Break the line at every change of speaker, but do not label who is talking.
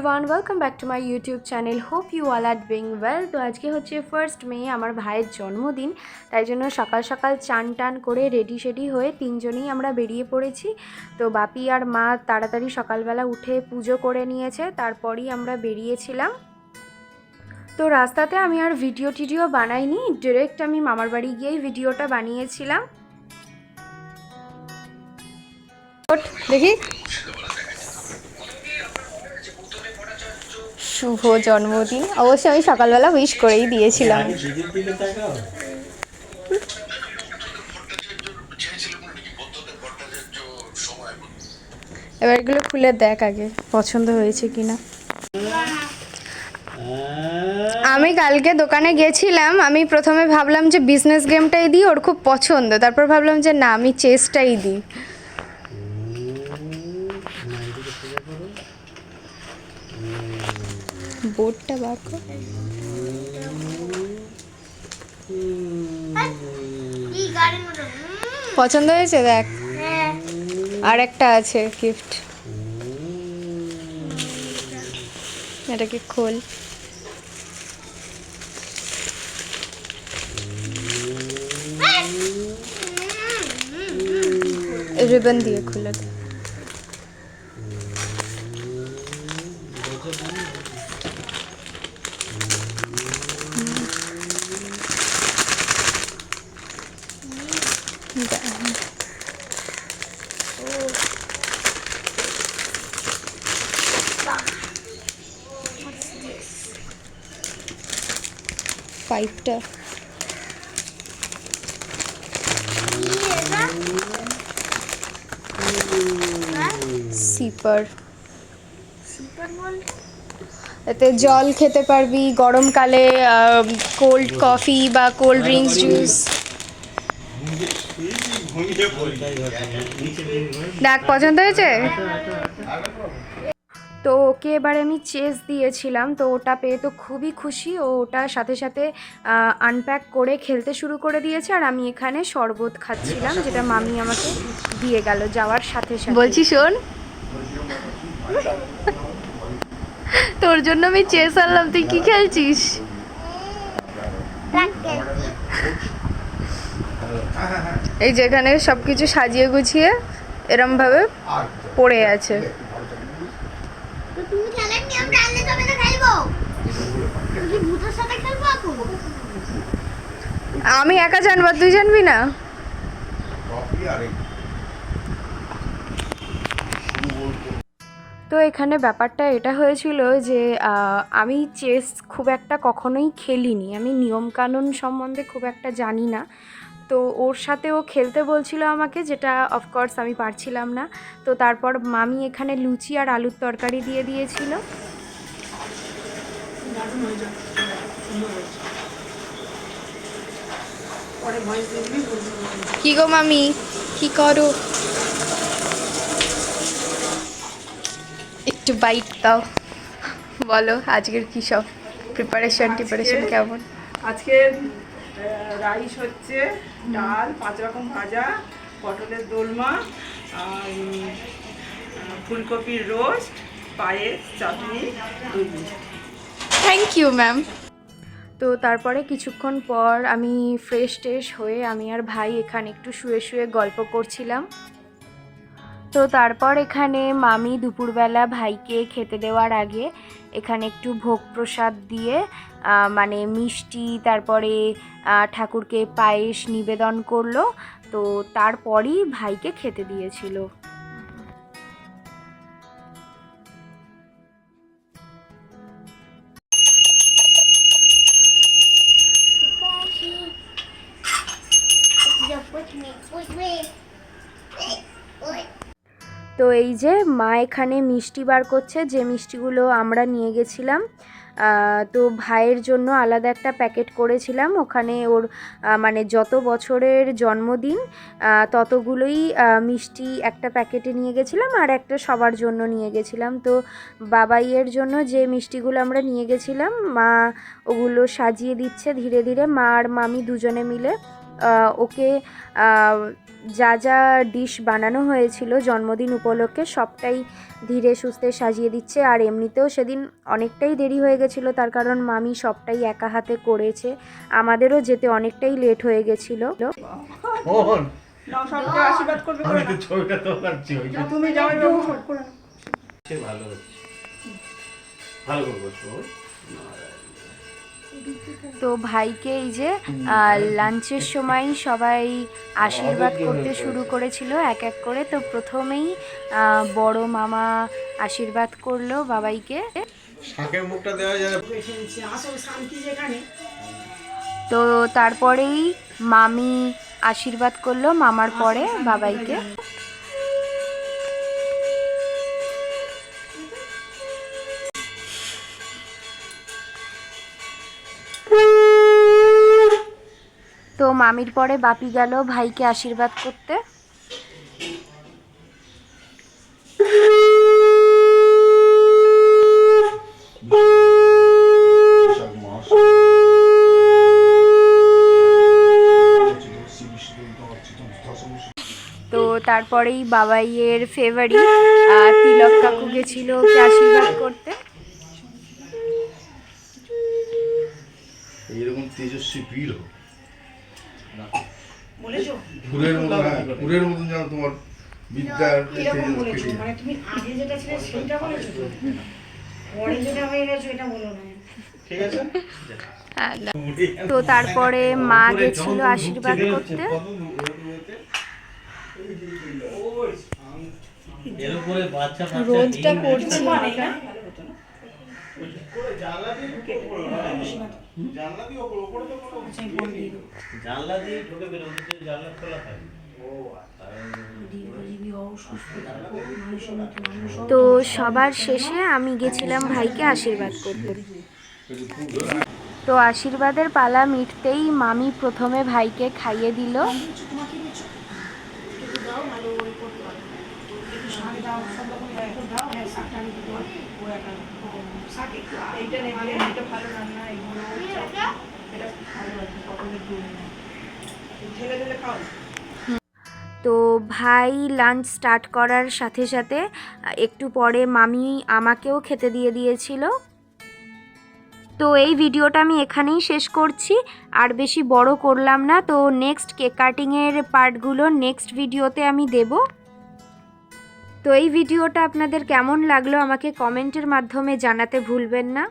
Everyone, welcome back to my YouTube channel. Hope you all are doing well. তো আজকে হচ্ছে 1 মে, আমার ভাইয়ের জন্মদিন। তাই জন্য সকাল সকাল চান টান করে রেডি শেডি হয়ে তিনজনেই আমরা বেরিয়ে পড়েছি। তো বাপি আর মা তাড়াতাড়ি সকালবেলা উঠে পুজো করে নিয়েছে, তারপরই আমরা বেরিয়েছিলাম। তো রাস্তাতে আমি আর ভিডিও বানাইনি, ডিরেক্ট আমি মামার বাড়ি গিয়েই ভিডিওটা বানিয়েছিলাম। দেখি, শুভ জন্মদিন। অবশ্যই আমি সকালবেলা উইশ করেই দিয়েছিলাম। এবার এগুলো খুলে দেখ আগে পছন্দ হয়েছে কিনা। আমি কালকে দোকানে গেছিলাম, আমি প্রথমে ভাবলাম যে বিজনেস গেমটাই দিই, ওর খুব পছন্দ। তারপর ভাবলাম যে না, আমি চেসটাই দিই। বোর্ডটা বার কর। পছন্দ হয়েছে দেখ, আর একটা আছে গিফট, এটাকে খোল। রিবন দিয়ে খুলে দে। পাইপটা সিপার, এতে জল খেতে পারবি গরমকালে, কোল্ড কফি বা কোল্ড ড্রিঙ্কস, জুস। দেখ পছন্দ হয়েছে। তো ওকে এবারে আমি চেস দিয়েছিলাম, তো ওটা পেয়ে তো খুবই খুশি। ও ওটার সাথে সাথে আনপ্যাক করে খেলতে শুরু করে দিয়েছে, আর আমি এখানে শরবত খাচ্ছিলাম, যেটা মামি আমাকে দিয়ে গেল যাওয়ার সাথে সাথে। বলছি শোন, তোর জন্য আমি চেস আনলাম, তুই কি খেলছিস? এই যেখানে সবকিছু সাজিয়ে গুছিয়ে এরম ভাবে পড়ে আছে। আমি একা জানবো, তুই জানবি না? তো এখানে ব্যাপারটা এটা হয়েছিল যে আমি চেস খুব একটা কখনোই খেলিনি, আমি নিয়মকানুন সম্বন্ধে খুব একটা জানি না। তো ওর সাথে ও খেলতে বলছিল আমাকে, যেটা অফকোর্স আমি পারছিলাম না। তো তারপর মামি এখানে লুচি আর আলুর তরকারি দিয়ে দিয়েছিল। কি গো মামি, কি করো? একটু বাইট দাও, বলো আজকের কি সব প্রিপারেশন কেমন?
আজকে রাইস হচ্ছে, ডাল, 5 রকম ভাজা, পটলের দোলমা, আর ফুলকপির রোস্ট, পায়েস, চাটনি, দই মিষ্টি।
Thank you ma'am. তো তারপরে কিছুক্ষণ পর আমি ফ্রেশ ট্রেশ হয়ে আমি আর ভাই এখানে একটু শুয়ে শুয়ে গল্প করছিলাম। তো তারপর এখানে মামি দুপুরবেলা ভাইকে খেতে দেওয়ার আগে এখানে একটু ভোগ প্রসাদ দিয়ে মানে মিষ্টি, তারপরে ঠাকুরকে পায়েস নিবেদন করলো। তো তারপরই ভাইকে খেতে দিয়েছিল। তো এই যে মা এখানে মিষ্টি বার করছে, যে মিষ্টিগুলো আমরা নিয়ে গেছিলাম। তো ভাইয়ের জন্য আলাদা একটা প্যাকেট করেছিলাম, ওখানে ওর মানে যত বছরের জন্মদিন ততগুলোই মিষ্টি একটা প্যাকেটে নিয়ে গেছিলাম, আর একটা সবার জন্য নিয়ে গেছিলাম। তো বাবাইয়ের জন্য যে মিষ্টিগুলো আমরা নিয়ে গেছিলাম, মা ওগুলো সাজিয়ে দিচ্ছে ধীরে ধীরে, মা আর মামি দুজনে মিলে। ওকে যা যা ডিশ বানানো হয়েছিল জন্মদিন উপলক্ষে সবটাই ধীরে সুস্থে সাজিয়ে দিচ্ছে। আর এমনিতেও সেদিন অনেকটাই দেরি হয়ে গেছিলো, তার কারণ মামি সবটাই একা হাতে করেছে, আমাদেরও যেতে অনেকটাই লেট হয়ে গেছিলো।
নাও সবকে আশীর্বাদ করবে করে
আমি তো ছবিটা তোলাচ্ছি ওই
নাও। তুমি জামাই বাবু সব করে নাও।
যে ভালো হচ্ছে, ভালো করে বসো।
তো ভাইকে এই যে লাঞ্চের সময় সবাই আশীর্বাদ করতে শুরু করেছিল এক এক করে। তো প্রথমেই বড় মামা আশীর্বাদ করলো বাবাইকে।
শাকের মুখটা দেওয়া যায়।
আসল শান্তি যেখানে।
তো তারপরেই মামি আশীর্বাদ করলো মামার পরে বাবাইকে। তো মামির পরে বাপি গেল ভাইকে আশীর্বাদ করতে। তো তারপরেই বাবাইয়ের ফেভারিট তিলক কাকু গেছিল ওকে আশীর্বাদ করতে।
এইরকম তেজস্বী বীর হোক,
বলেছো
ফুলের মতন, ফুলের মতন যেন তোমার বিদ্যার
কিরকম বলেছো? মানে তুমি আগে যেটা ছিলে সেটা বলেছো তো, পরে যেটা হয়ে গেছো এটা বলো না।
ঠিক আছে।
তো তারপরে মা গেছিল আশীর্বাদ করতে।
রোদটা পড়ছে
মানে না
জানলা দিয়ে ঢুকে বেরোতে, জানলা খোলা থাকে।
তো সবার শেষে আমি গেছিলাম ভাইকে আশীর্বাদ করতে। তো আশীর্বাদের পালা মিটতেই মামি প্রথমে ভাইকে খাইয়ে দিল। তো ভাই লাঞ্চ স্টার্ট করার সাথে সাথে একটু পরে মামি আমাকেও খেতে দিয়ে দিয়েছিল। তো এই ভিডিওটা আমি এখানেই শেষ করছি, আর বেশি বড় করলাম না। তো নেক্সট কেক কাটিংয়ের পার্টগুলো নেক্সট ভিডিওতে আমি দেব। তো এই ভিডিওটা আপনাদের কেমন লাগলো আমাকে কমেন্টের মাধ্যমে জানাতে ভুলবেন না।